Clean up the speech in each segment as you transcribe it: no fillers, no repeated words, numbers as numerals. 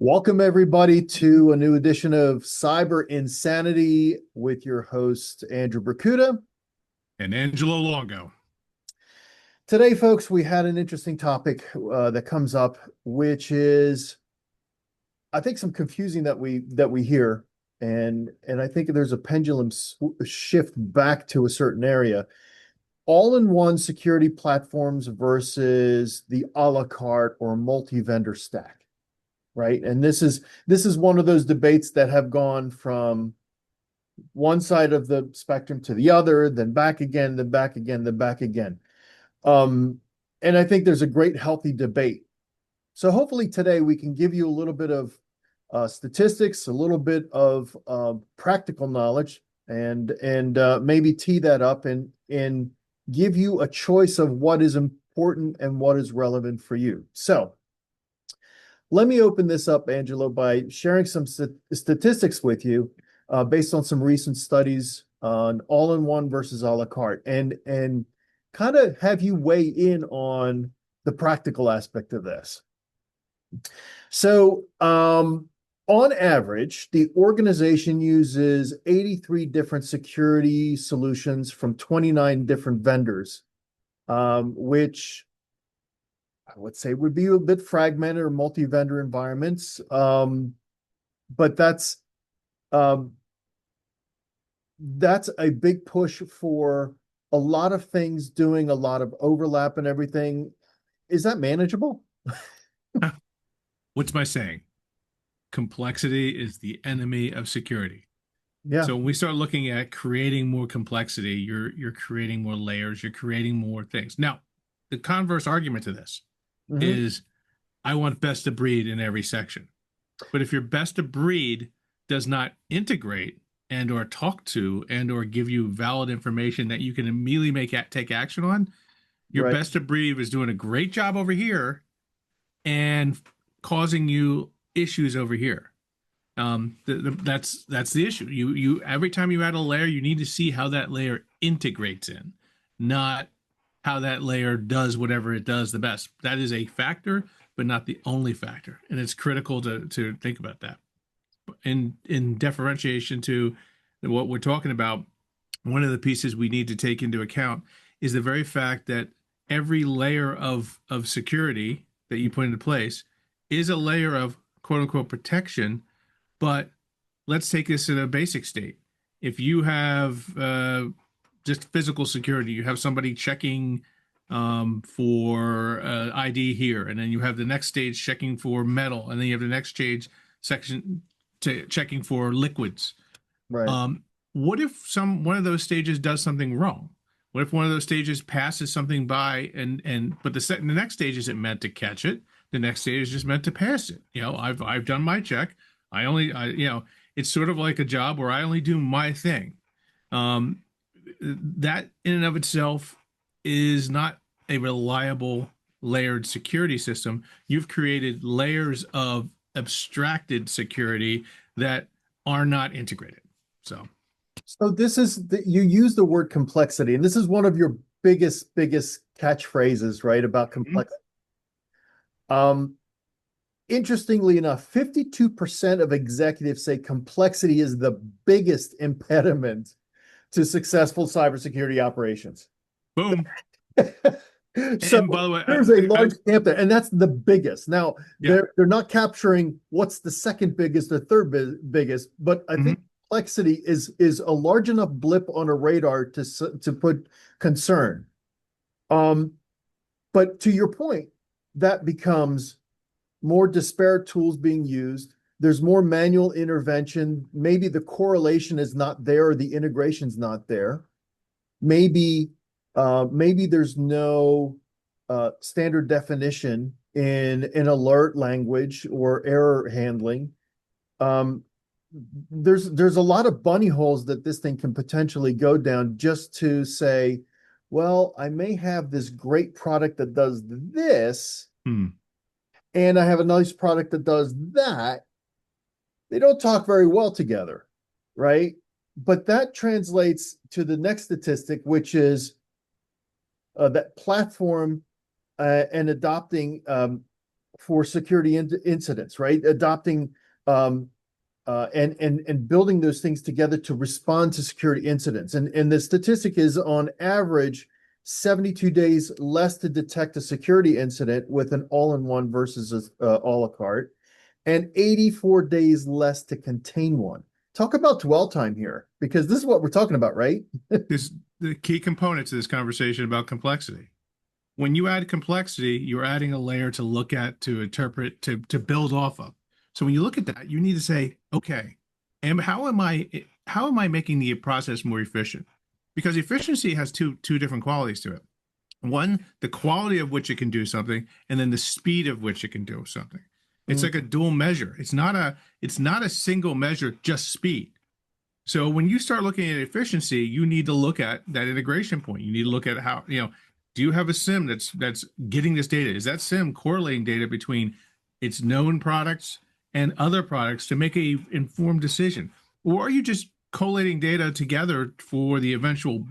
Welcome, everybody, to a new edition of Cyber Insanity with your host, Andrew Bracuda. And Angelo Longo. Today, folks, we had an interesting topic that comes up, which is, I think, some confusing that we hear, and I think there's a pendulum shift back to a certain area. All-in-one security platforms versus the a la carte or multi-vendor stack. Right. And this is one of those debates that have gone from one side of the spectrum to the other, then back again, then back again, then back again. And I think there's a great healthy debate. So hopefully today we can give you a little bit of statistics, a little bit of practical knowledge, and maybe tee that up and give you a choice of what is important and what is relevant for you. So let me open this up, Angelo, by sharing some statistics with you based on some recent studies on all-in-one versus a la carte, and kind of have you weigh in on the practical aspect of this. So on average, the organization uses 83 different security solutions from 29 different vendors, which I would say would be a bit fragmented or multi-vendor environments. But that's a big push for a lot of things, doing a lot of overlap and everything. Is that manageable? What's my saying? Complexity is the enemy of security. Yeah. So when we start looking at creating more complexity, you're creating more layers, you're creating more things. Now, the converse argument to this is I want best of breed in every section. But if your best of breed does not integrate and or talk to and or give you valid information that you can immediately take action on, your Right. best of breed is doing a great job over here and causing you issues over here. That's the issue. You every time you add a layer, you need to see how that layer integrates in, not how that layer does whatever it does the best. That is a factor, but not the only factor. And it's critical to think about that. In differentiation to what we're talking about, one of the pieces we need to take into account is the very fact that every layer of security that you put into place is a layer of quote unquote protection. But let's take this in a basic state. If you have just physical security, you have somebody checking for ID here, and then you have the next stage checking for metal, and then you have the next stage section checking for liquids. Right. What if one of those stages does something wrong? What if one of those stages passes something by but the next stage isn't meant to catch it? The next stage is just meant to pass it. I've done my check. It's sort of like a job where I only do my thing. That in and of itself is not a reliable layered security system. You've created layers of abstracted security that are not integrated. So this is you use the word complexity, and this is one of your biggest catchphrases, right? About complexity. Interestingly enough, 52% of executives say complexity is the biggest impediment to successful cybersecurity operations. Boom. So and by the way, there's a large camp there, and that's the biggest. Now, they're not capturing what's the second biggest or third biggest, but I think complexity is a large enough blip on a radar to put concern. But to your point, that becomes more disparate tools being used. There's more manual intervention. Maybe the correlation is not there or the integration's not there. Maybe there's no standard definition in alert language or error handling. There's a lot of bunny holes that this thing can potentially go down just to say, well, I may have this great product that does this, and I have a nice product that does that. They don't talk very well together, right? But that translates to the next statistic, which is that platform and adopting for security incidents, right? Adopting and building those things together to respond to security incidents. And the statistic is on average 72 days less to detect a security incident with an all-in-one versus a la carte, and 84 days less to contain one. Talk about dwell time here, because this is what we're talking about, right? This the key component to this conversation about complexity. When you add complexity, you're adding a layer to look at, to interpret, to build off of. So when you look at that, you need to say, okay, and how am I making the process more efficient? Because efficiency has two different qualities to it. One, the quality of which it can do something, and then the speed of which it can do something. It's Mm, like a dual measure. It's not a single measure, just speed. So when you start looking at efficiency, you need to look at that integration point. You need to look at how, do you have a SIM that's getting this data? Is that SIM correlating data between its known products and other products to make a informed decision? Or are you just collating data together for the eventual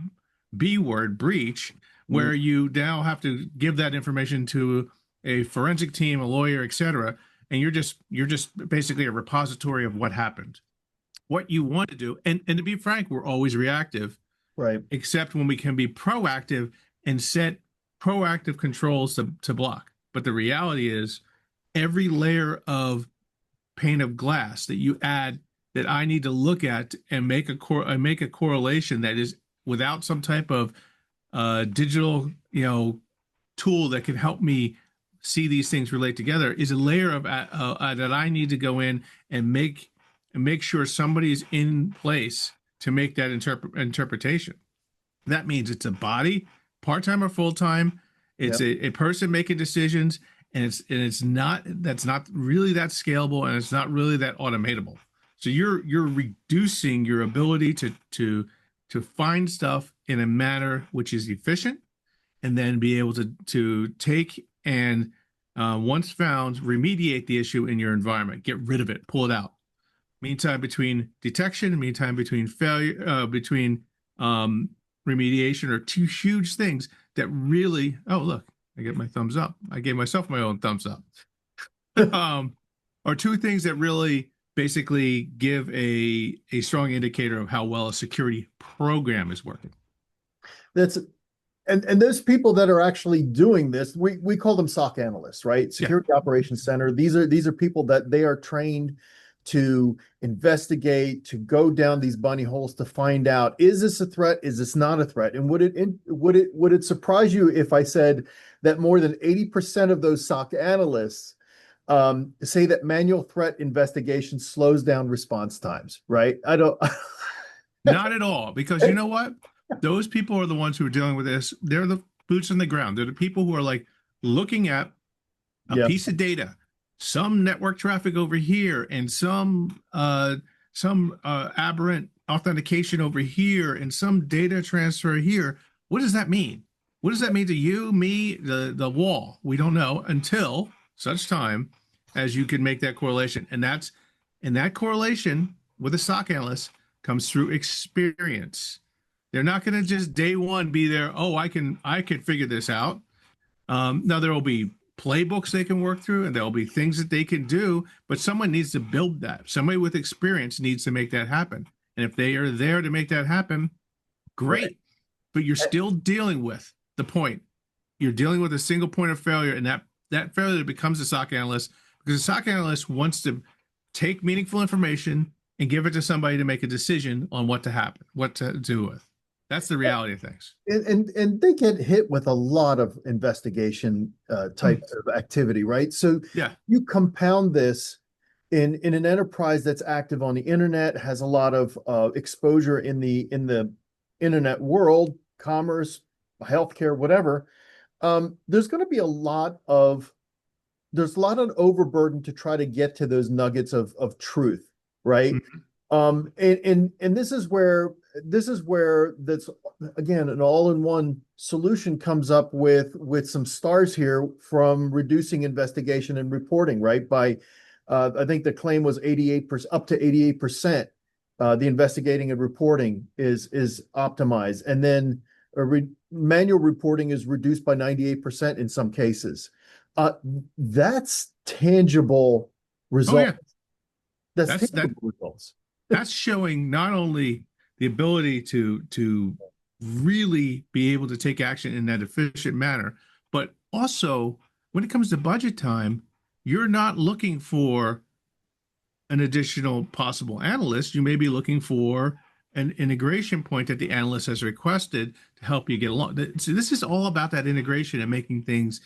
B word breach, mm, where you now have to give that information to a forensic team, a lawyer, et cetera, and you're just basically a repository of what happened. What you want to do, and to be frank, we're always reactive, right. except when we can be proactive and set proactive controls to block. But the reality is, every layer of pane of glass that you add, that I need to look at and make a correlation that is without some type of digital tool that can help me see these things relate together, is a layer of that I need to go in and make sure somebody's in place to make that interpretation. That means it's a body, part-time or full-time. It's Yep. a person making decisions, and it's not, that's not really that scalable, and it's not really that automatable. So you're reducing your ability to find stuff in a manner which is efficient, and then be able to take and once found, remediate the issue in your environment, get rid of it, pull it out. Meantime between detection, meantime between failure, between um, remediation, are two huge things that really. Oh, look, I get my thumbs up. I gave myself my own thumbs up. Are two things that really basically give a strong indicator of how well a security program is working. That's and those people that are actually doing this, we call them SOC analysts, right? Yeah. Security Operations Center. These are people that they are trained to investigate, to go down these bunny holes to find out, is this a threat? Is this not a threat? And would it surprise you if I said that more than 80% of those SOC analysts say that manual threat investigation slows down response times, right? I don't. Not at all, because you know what? Those people are the ones who are dealing with this. They're the boots on the ground. They're the people who are like looking at a Yeah, piece of data, some network traffic over here, and some aberrant authentication over here, and some data transfer here. What does that mean? What does that mean to you, me, the wall? We don't know until such time as you can make that correlation, and that correlation with a SOC analyst comes through experience. They're not going to just day one be there. Oh, I can figure this out. Now there will be playbooks they can work through, and there will be things that they can do, but someone needs to build that. Somebody with experience needs to make that happen. And if they are there to make that happen, right. great. But you're still dealing with the point. You're dealing with a single point of failure, and that failure becomes a SOC analyst, because a SOC analyst wants to take meaningful information and give it to somebody to make a decision on what to happen, what to do with. That's the reality of things. And they get hit with a lot of investigation type of activity, right? So Yeah. you compound this in an enterprise that's active on the internet, has a lot of exposure in the internet world, commerce, healthcare, whatever. There's going to be there's a lot of overburden to try to get to those nuggets of truth, right? Mhm. And this is where that's again an all-in-one solution comes up with some stars here from reducing investigation and reporting, right? By I think the claim was 88%, up to 88%. The investigating and reporting is optimized, and then manual reporting is reduced by 98% in some cases. Uh, that's tangible Oh results. yeah, That's that's that tangible results. that's showing not only the ability to really be able to take action in that efficient manner, but also when it comes to budget time, you're not looking for an additional possible analyst. You may be looking for an integration point that the analyst has requested to help you get along. So this is all about that integration and making things,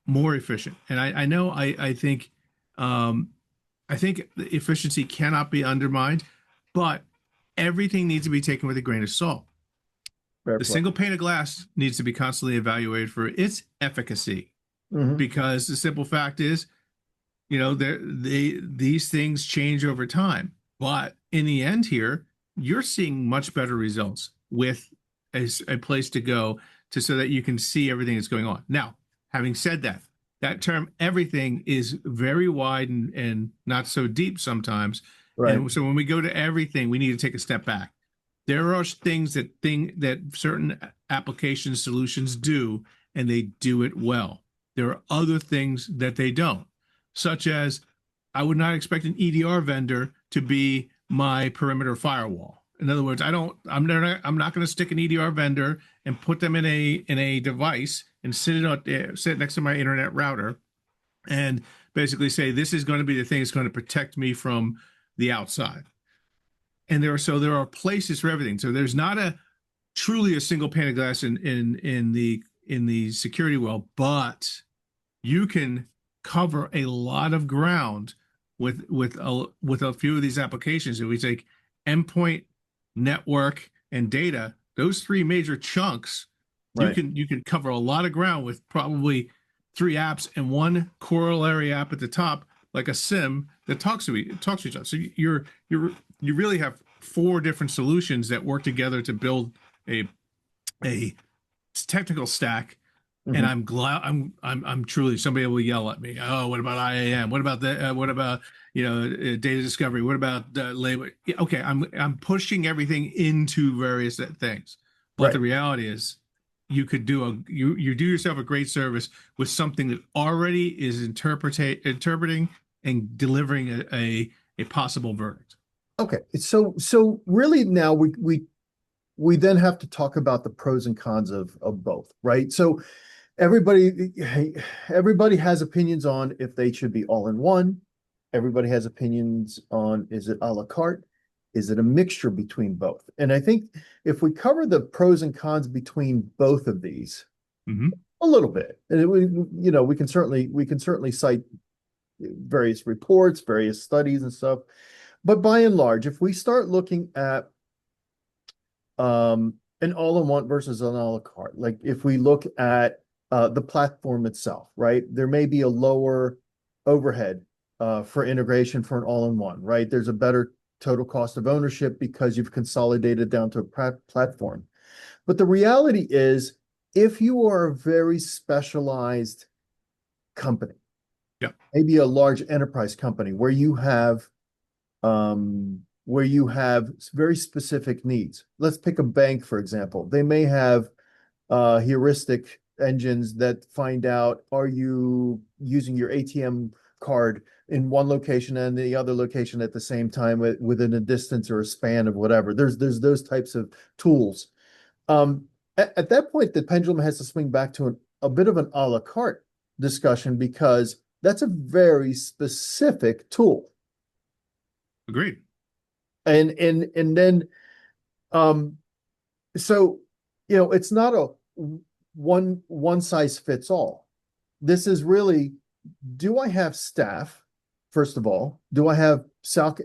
more efficient. And I know um, I think the efficiency cannot be undermined, but everything needs to be taken with a grain of salt. Fair The play. single pane of glass needs to be constantly evaluated for its efficacy Hmm. because the simple fact is, these things change over time. But in the end here, you're seeing much better results with a place to go to so that you can see everything that's going on. Now, having said that, that term everything is very wide and not so deep sometimes. Right. And so when we go to everything, we need to take a step back. There are things that certain application solutions do, and they do it well. There are other things that they don't, such as I would not expect an EDR vendor to be my perimeter firewall. In other words, I'm not going to stick an EDR vendor and put them in a device and sit next to my internet router and basically say this is going to be the thing that's going to protect me from the outside. And there are places for everything. So there's not a truly a single pane of glass in the security world, but you can cover a lot of ground with a few of these applications. If we take endpoint, network, and data, those three major chunks, you Right. can you can cover a lot of ground with probably three apps and one corollary app at the top, like a SIM that talks to each other. So you really have four different solutions that work together to build a technical stack. And Hmm. I'm glad I'm truly somebody will yell at me. Oh, what about IAM? What about what about data discovery? What about labor? Yeah, okay, I'm pushing everything into various things, but Right. the reality is you do yourself a great service with something that already is interpreting and delivering a possible verdict. Okay. So really now we then have to talk about the pros and cons of both, right? So everybody everybody has opinions on if they should be all in one. Everybody has opinions on is it a la carte? Is it a mixture between both? And I think if we cover the pros and cons between both of these Hmm. a little bit, and we can certainly cite various reports, various studies and stuff. But by and large, if we start looking at an all-in-one versus an a la carte. Like if we look at the platform itself, right? There may be a lower overhead for integration for an all-in-one, right? There's a better total cost of ownership because you've consolidated down to a platform. But the reality is, if you are a very specialized company, Yeah. maybe a large enterprise company where you have very specific needs. Let's pick a bank, for example. They may have heuristic engines that find out are you using your ATM card in one location and the other location at the same time within a distance or a span of whatever. There's those types of tools. At that point, the pendulum has to swing back to a bit of an a la carte discussion because that's a very specific tool. Agreed. And then um so it's not a one size fits all. This is really, do I have staff? First of all, do I have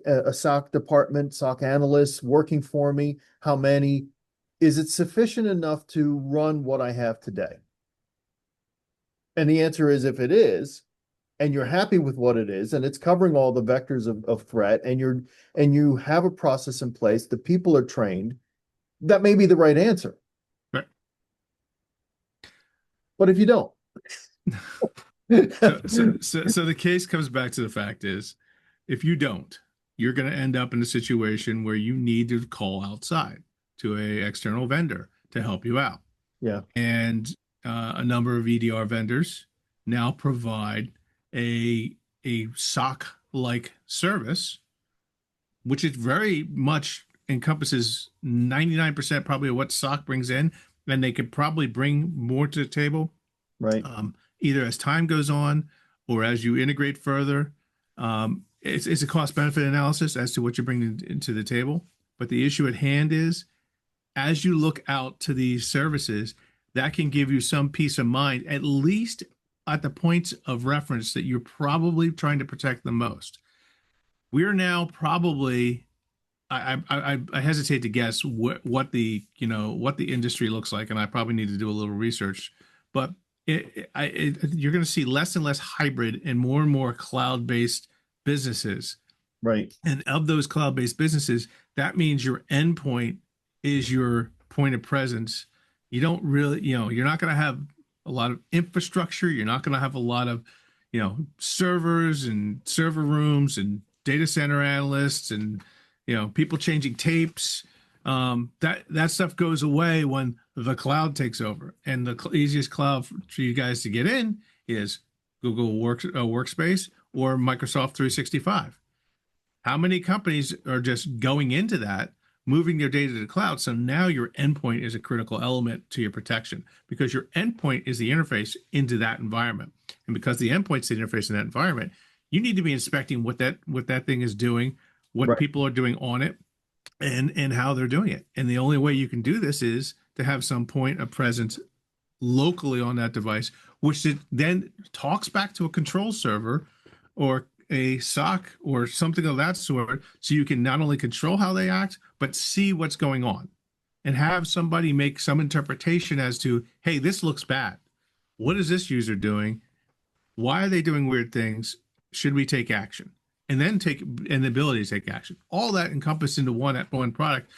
a SOC department, SOC analysts working for me? How many? Is it sufficient enough to run what I have today? And the answer is if it is, and you're happy with what it is, and it's covering all the vectors of threat, and you have a process in place, the people are trained, that may be the right answer. Right. But if you don't, So the case comes back to the fact is, if you don't, you're going to end up in a situation where you need to call outside to a external vendor to help you out. yeah. And a number of EDR vendors now provide a SOC like service, which is very much encompasses 99% probably of what SOC brings in, and they could probably bring more to the table, Right. either as time goes on or as you integrate further. It's a cost benefit analysis as to what you bring into the table. But the issue at hand is, as you look out to these services, that can give you some peace of mind, at least at the points of reference that you're probably trying to protect the most. We're now probably, I hesitate to guess what the industry looks like, and I probably need to do a little research, but you're going to see less and less hybrid and more cloud-based businesses. Right. And of those cloud-based businesses, that means your endpoint is your point of presence. You don't really, you're not going to have a lot of infrastructure. You're not going to have a lot of, servers and server rooms and data center analysts and, people changing tapes. That stuff goes away when the cloud takes over. And the easiest cloud for you guys to get in is Google Workspace or Microsoft 365. How many companies are just going into that, moving their data to the cloud? So now your endpoint is a critical element to your protection, because your endpoint is the interface into that environment. And because the endpoint's the interface in that environment, you need to be inspecting what that thing is doing, what Right. people are doing on it, and how they're doing it. And the only way you can do this is to have some point of presence locally on that device, which then talks back to a control server or a SOC or something of that sort, so you can not only control how they act, but see what's going on and have somebody make some interpretation as to, hey, this looks bad. What is this user doing? Why are they doing weird things? Should we take action? And then the ability to take action. All that encompassed into one product.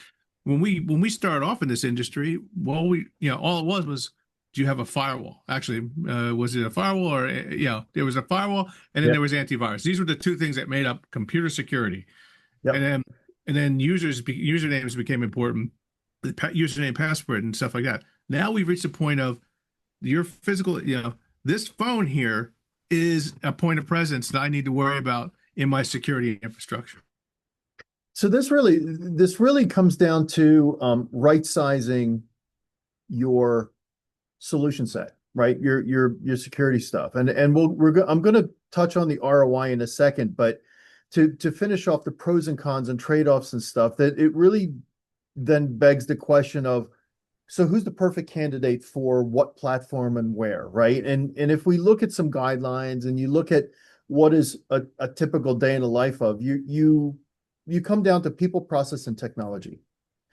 When we started off in this industry, well, all it was, do you have a firewall? Actually, was it a firewall or, there was a firewall and then Yeah. there was antivirus. These were the two things that made up computer security. Yep. And then usernames became important, the username, password, and stuff like that. Now we've reached the point of your physical, this phone here is a point of presence that I need to worry about in my security infrastructure. So this really comes down to right sizing your solution set, right? Your security stuff. And I'm going to touch on the ROI in a second, but to finish off the pros and cons and trade-offs and stuff, that it really then begs the question of, so who's the perfect candidate for what platform and where, right? And if we look at some guidelines and you look at what is a typical day in the life of you come down to people, process, and technology.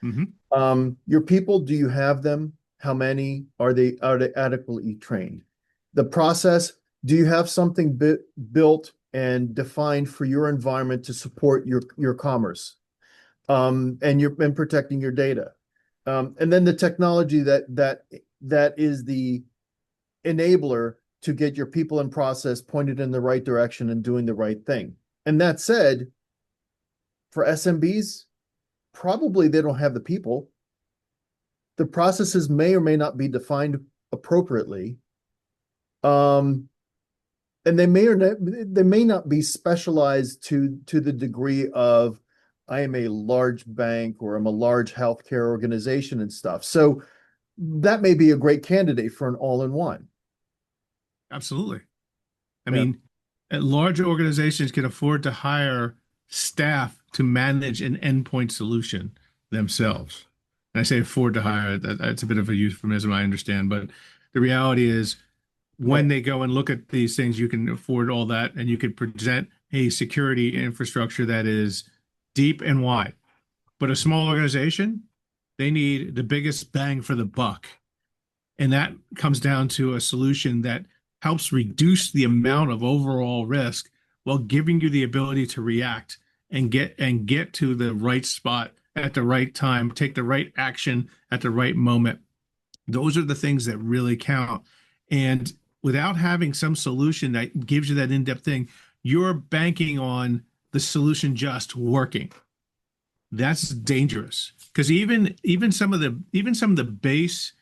Your people, do you have them? How many are they adequately trained? The process, do you have something built and defined for your environment to support your commerce, and protecting your data? And then the technology that is the enabler to get your people and process pointed in the right direction and doing the right thing. And that said, for SMBs, probably they don't have the people. The processes may or may not be defined appropriately. And they may not be specialized to the degree of, I am a large bank or I'm a large healthcare organization and stuff. So that may be a great candidate for an all-in-one. Absolutely. I Yeah. mean, large organizations can afford to hire staff to manage an endpoint solution themselves. And I say afford to hire, that's a bit of a euphemism, I understand. But the reality is, when Right. they go and look at these things, you can afford all that, and you can present a security infrastructure that is deep and wide. But a small organization, they need the biggest bang for the buck. And that comes down to a solution that helps reduce the amount of overall risk while giving you the ability to react and get to the right spot at the right time, take the right action at the right moment. Those are the things that really count. And without having some solution that gives you that in-depth thing, you're banking on the solution just working. That's dangerous, because even some of the base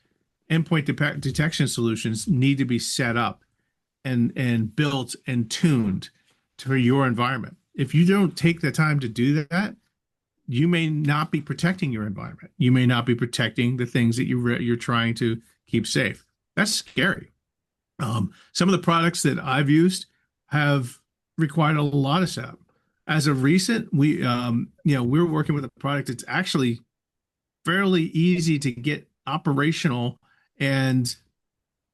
endpoint detection solutions need to be set up and built and tuned for your environment. If you don't take the time to do that, you may not be protecting your environment. You may not be protecting the things that you're trying to keep safe. That's scary. Some of the products that I've used have required a lot of setup. As of recent, we're working with a product that's actually fairly easy to get operational and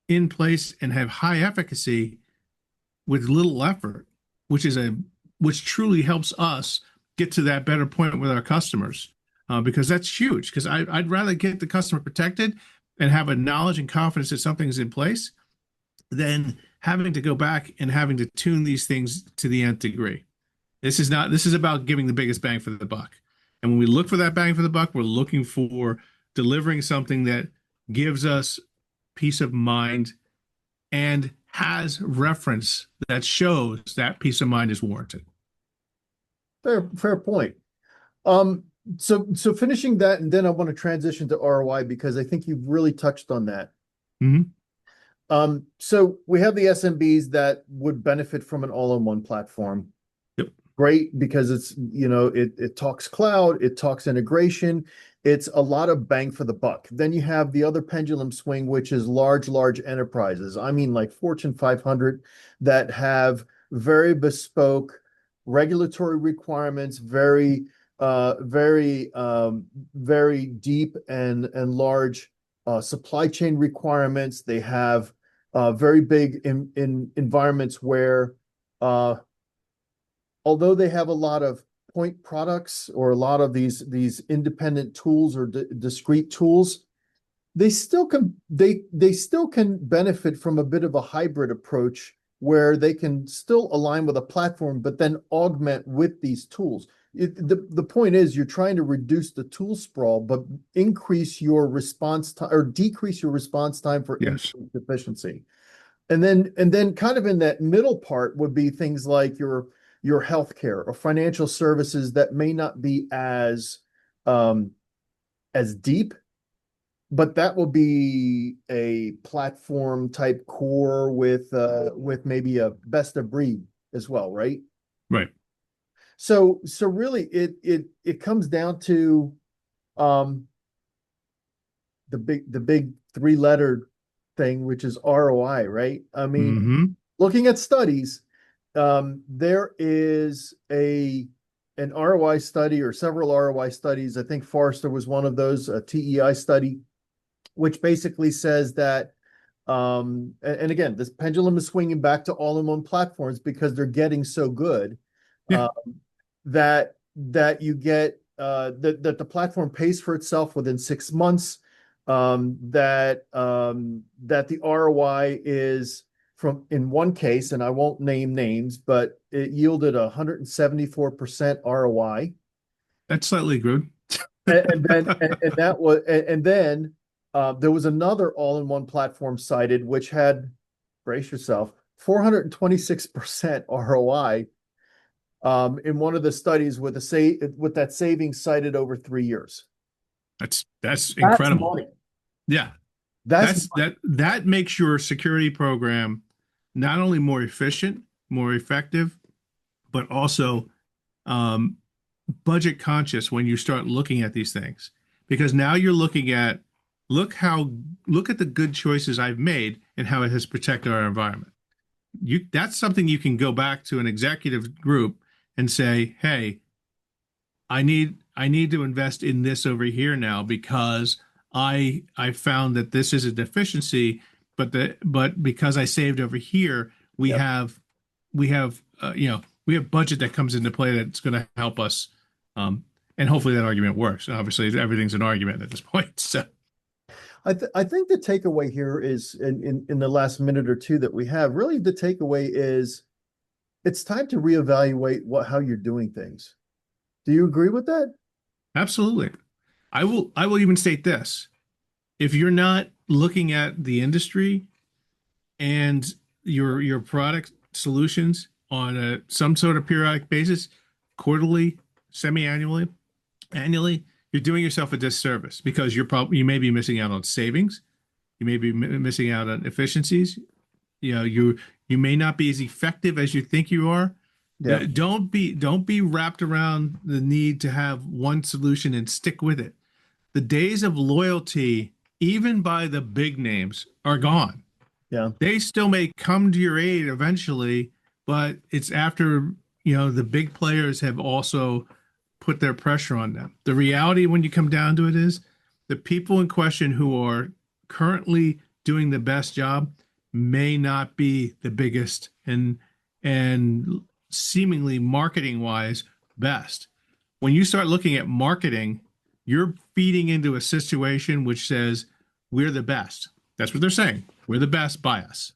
in place and have high efficacy with little effort, which truly helps us get to that better point with our customers, because that's huge. Because I'd rather get the customer protected and have a knowledge and confidence that something's in place than having to go back and having to tune these things to the nth degree. This is about giving the biggest bang for the buck. And when we look for that bang for the buck, we're looking for delivering something that gives us peace of mind and has reference that shows that peace of mind is warranted. Fair point. Um, so finishing that, and then I want to transition to ROI because I think you've really touched on that. Mm-hmm. So we have the SMBs that would benefit from an all-in-one platform. Yep. Great, because it's, it talks cloud, it talks integration, it's a lot of bang for the buck. Then you have the other pendulum swing, which is large enterprises. I mean, like Fortune 500 that have very bespoke regulatory requirements, very deep and large supply chain requirements. They have very big in environments where although they have a lot of point products or a lot of these independent tools or discrete tools, they still can benefit from a bit of a hybrid approach where they can still align with a platform, but then augment with these tools. The point is you're trying to reduce the tool sprawl, but increase your response time or decrease your response time for Yes. efficiency. And then kind of in that middle part would be things like your healthcare or financial services that may not be as deep, but that will be a platform type core with maybe a best of breed as well, right? Right. So really it comes down to the big three-letter thing, which is ROI, right? I mean, Mm-hmm. looking at studies, there is an ROI study or several ROI studies. I think Forrester was one of those, a TEI study, which basically says that, and again, this pendulum is swinging back to all-in-one platforms because they're getting so good, Yeah. that you get that the platform pays for itself within 6 months, that the ROI is from in one case, and I won't name names, but it yielded 174% ROI. That's slightly good. And then there was another all-in-one platform cited, which had, brace yourself, 426% ROI in one of the studies with that savings cited over 3 years. That's That's incredible. money. Yeah. That's That makes your security program not only more efficient, more effective, but also um, budget conscious when you start looking at these things. Because now you're looking at look at the good choices I've made and how it has protected our environment. That's something you can go back to an executive group and say, hey, I need to invest in this over here now because I found that this is a deficiency, but because I saved over here, we Yep. have we have budget that comes into play that's going to help us, and hopefully that argument works. Obviously, everything's an argument at this point. So I think the takeaway here is in the last minute or two that we have, really the takeaway is it's time to reevaluate how you're doing things. Do you agree with that? absolutely, I will even state this: if you're not looking at the industry and your product solutions on some sort of periodic basis, quarterly, semi-annually, annually, you're doing yourself a disservice because you may be missing out on savings, you may be missing out on efficiencies, You may not be as effective as you think you are. Yeah. Don't be wrapped around the need to have one solution and stick with it. The days of loyalty, even by the big names, are gone. Yeah. They still may come to your aid eventually, but it's after, the big players have also put their pressure on them. The reality when you come down to it is the people in question who are currently doing the best job may not be the biggest and seemingly marketing wise best. When you start looking at marketing, you're feeding into a situation which says we're the best. That's what they're saying. We're the best by us.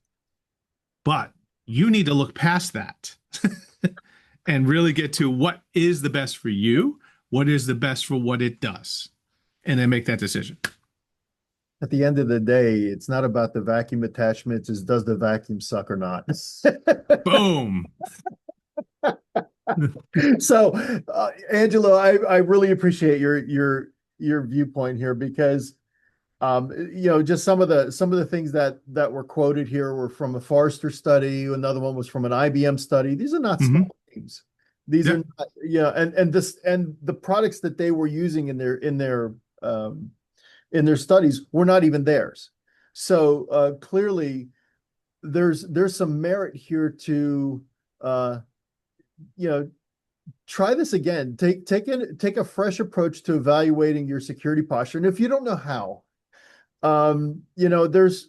But you need to look past that and really get to what is the best for you, what is the best for what it does, and then make that decision. At the end of the day, it's not about the vacuum attachments, is does the vacuum suck or not? Boom. So, Angelo, I really appreciate your viewpoint here because just some of the things that were quoted here were from a Forrester study. Another one was from an IBM study. These are not Hmm. small teams. These are Yeah, not, and the products that they were using in their studies were not even theirs. So clearly, there's some merit here to uh, you know try this again. Take a fresh approach to evaluating your security posture. And if you don't know how, there's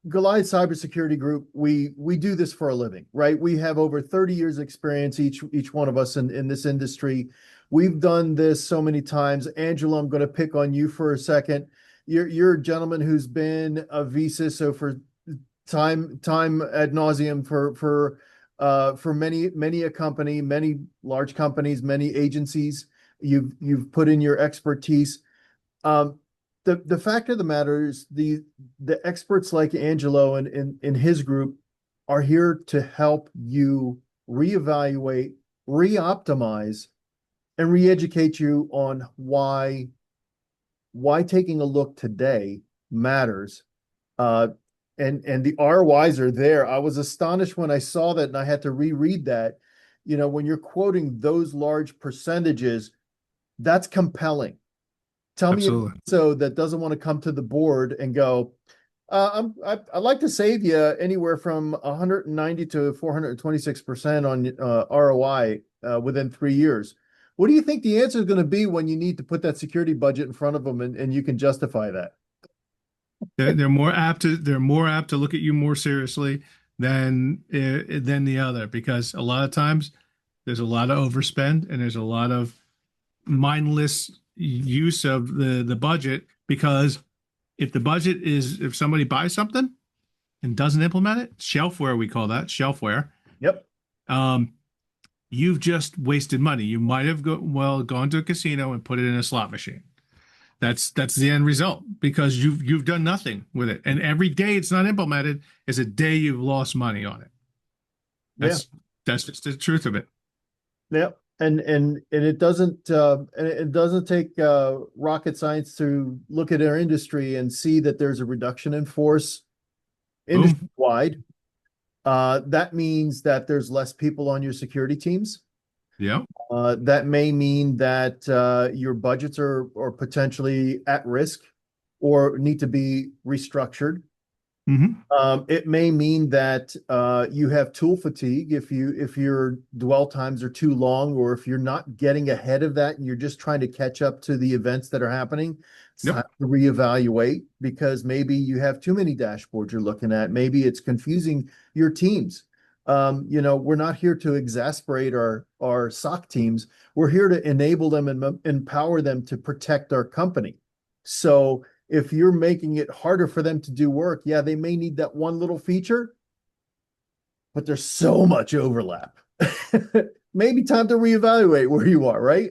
Goliath Cybersecurity Group. We do this for a living, right? We have over 30 years experience, each one of us in this industry. We've done this so many times. Angela, I'm going to pick on you for a second. You're a gentleman who's been a visa, so for time ad nauseum for many a company, many large companies, many agencies. You've put in your expertise. Um, the fact of the matter is the experts like Angelo and in his group are here to help you reevaluate, reoptimize, and re-educate you on why taking a look today matters. Uh, and the ROIs are there. I was astonished when I saw that and I had to reread that. When you're quoting those large percentages, that's compelling. Tell me absolutely. so that doesn't want to come to the board and go, I'd like to save you anywhere from 190 to 426% on ROI within 3 years. What do you think the answer is going to be when you need to put that security budget in front of them and you can justify that? They're more apt to look at you more seriously than the other because a lot of times there's a lot of overspend and there's a lot of mindless use of the budget because if somebody buys something and doesn't implement it, shelfware, we call that shelfware. Yep. um you've just wasted money. You might have gone to a casino and put it in a slot machine. That's the end result because you've done nothing with it. And every day it's not implemented is a day you've lost money on it. Yeah. That's just the truth of it. Yeah. And it doesn't take rocket science to look at our industry and see that there's a reduction in force industry Boom. wide. That means that there's less people on your security teams. Yeah. That may mean that your budgets are potentially at risk or need to be restructured. Hmm. It may mean that you have tool fatigue if your dwell times are too long, or if you're not getting ahead of that and you're just trying to catch up to the events that are happening. It's Yep. time to reevaluate because maybe you have too many dashboards you're looking at. Maybe it's confusing your teams. We're not here to exasperate our SOC teams. We're here to enable them and empower them to protect our company. So if you're making it harder for them to do work, yeah, they may need that one little feature, but there's so much overlap. Maybe time to reevaluate where you are, right?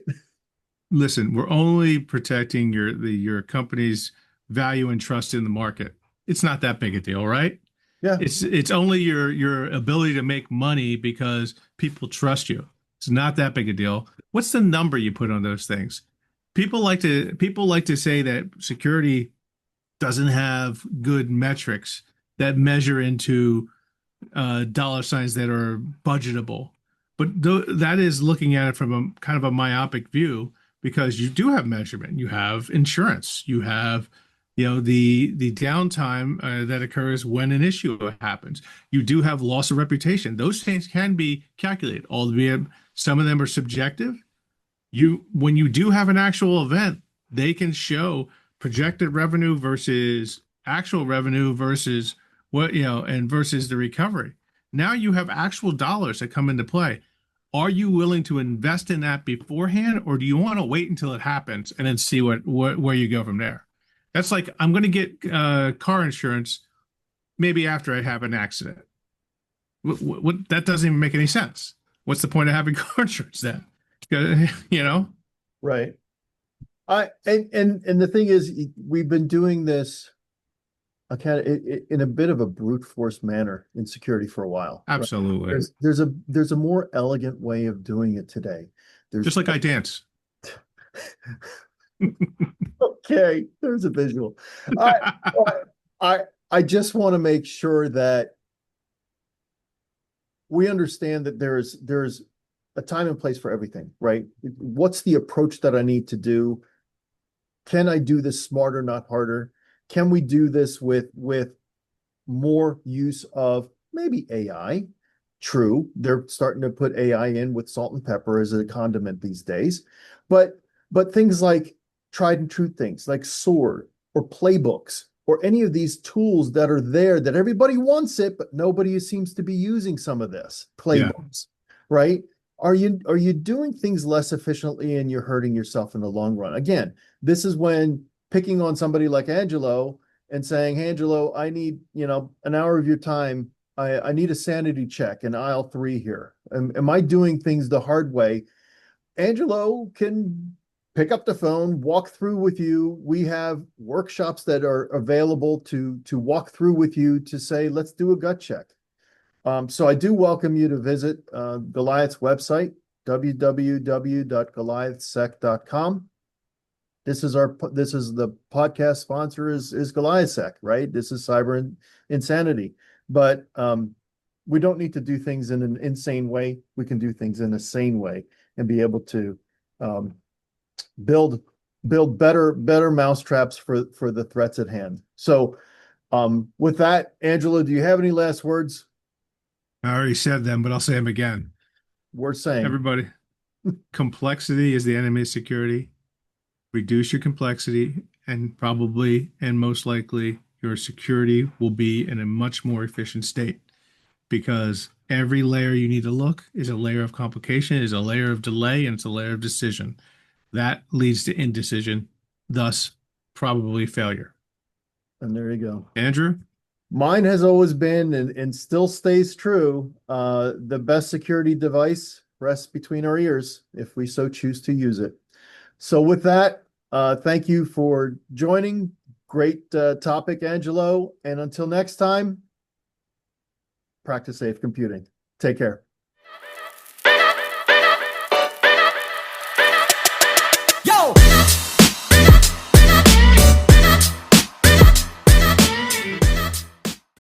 Listen, we're only protecting your company's value and trust in the market. It's not that big a deal, right? Yeah. It's only your ability to make money because people trust you. It's not that big a deal. What's the number you put on those things? People like to say that security doesn't have good metrics that measure into dollar signs that are budgetable. But that is looking at it from a kind of a myopic view because you do have measurement, you have insurance, you have, the downtime that occurs when an issue happens. You do have loss of reputation. Those things can be calculated, albeit some of them are subjective. When you do have an actual event, they can show projected revenue versus actual revenue versus and versus the recovery. Now you have actual dollars that come into play. Are you willing to invest in that beforehand, or do you want to wait until it happens and then see where you go from there? That's like I'm going to get car insurance maybe after I have an accident. That doesn't even make any sense. What's the point of having car insurance then? You know? Right. And the thing is, we've been doing this in a bit of a brute force manner in security for a while. Right? Absolutely. There's a more elegant way of doing it today. There's just like I dance. Okay, there's a visual. I I just want to make sure that we understand that there's a time and place for everything, right? What's the approach that I need to do? Can I do this smarter, not harder? Can we do this with more use of maybe AI? True, they're starting to put AI in with salt and pepper as a condiment these days, but things like tried and true things like SWORD or playbooks or any of these tools that are there that everybody wants it, but nobody seems to be using some of this playbooks, right? Are you doing things less efficiently and you're hurting yourself in the long run? Again, this is when picking on somebody like Angelo and saying, hey, Angelo, I need, an hour of your time. I need a sanity check in aisle 3 here. Am I doing things the hard way? Angelo can pick up the phone, walk through with you. We have workshops that are available to walk through with you to say, let's do a gut check. So I do welcome you to visit Goliath's website, www.goliathsec.com. This is the podcast sponsor is Goliathsec, right? This is Cyber Insanity. But we don't need to do things in an insane way. We can do things in a sane way and be able to build better mousetraps for the threats at hand. So with that, Angelo, do you have any last words? I already said them, but I'll say them again. We're saying, everybody, complexity is the enemy of security. Reduce your complexity, and probably and most likely your security will be in a much more efficient state, because every layer you need to look is a layer of complication, is a layer of delay, and it's a layer of decision. That leads to indecision, thus probably failure. And there you go. Andrew? Mine has always been and still stays true. The best security device rests between our ears if we so choose to use it. So with that, thank you for joining. Great topic, Angelo. And until next time, practice safe computing. Take care.